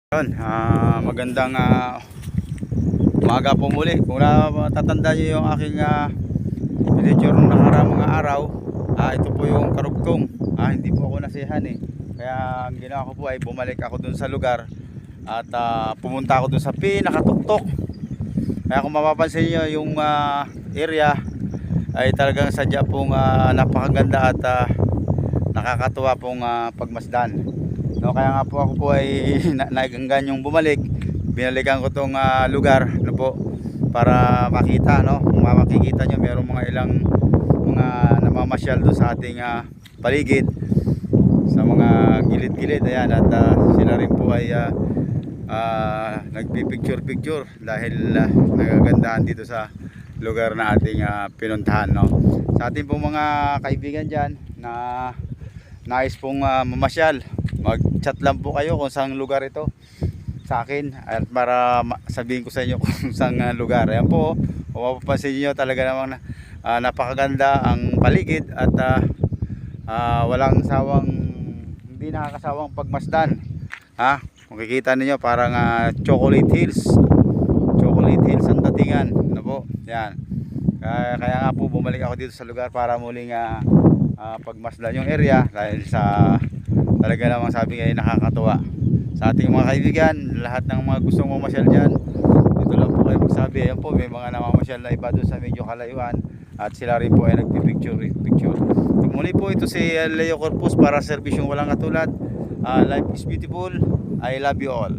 Yun, magandang umaga po muli. Kung natatanda nyo yung aking picture nung nakaraang mga araw, ito po yung karugtong. Hindi po ako nasihan Kaya ang ginawa ko po ay bumalik ako dun sa lugar at pumunta ako dun sa pinakatuktok. Kaya kung mapapansin nyo yung area ay talagang sadya pong napakaganda at nakakatuwa pong pagmasdan. No, kaya nga po ako po ay naiganggan yung bumalik. Binalikan ko tong lugar po para makita, no. Kung makikita nyo, mayroong mga ilang mga namamasyal doon sa ating paligid, sa mga gilid-gilid. Ayan, at sila rin po ay nagpipicture-picture dahil nagagandahan dito sa lugar na ating pinuntahan, no. Sa ating pong mga kaibigan dyan na nais pong mamasyal, mag-chat lang po kayo kung saan lugar ito sa akin at para sabihin ko sa inyo kung saan lugar. Ayan po, kung mapapansin nyo, talaga namang napakaganda ang paligid at walang sawang, hindi nakakasawang pagmasdan. Kung kikita niyo, parang Chocolate Hills ang datingan, ano po. Yan, kaya nga po bumalik ako dito sa lugar para muling pagmasdan yung area dahil sa talaga namang sabi nga ay nakakatuwa. Sa ating mga kaibigan, lahat ng mga gustong mamasyal dyan, dito lang po kayo magsabi. Ayan po, may mga namamasyal na iba doon sa medyo kalayuan at sila rin po ay nagpipicture. Muli po, ito si Leo Corpus para serbisyong walang katulad. Life is beautiful. I love you all.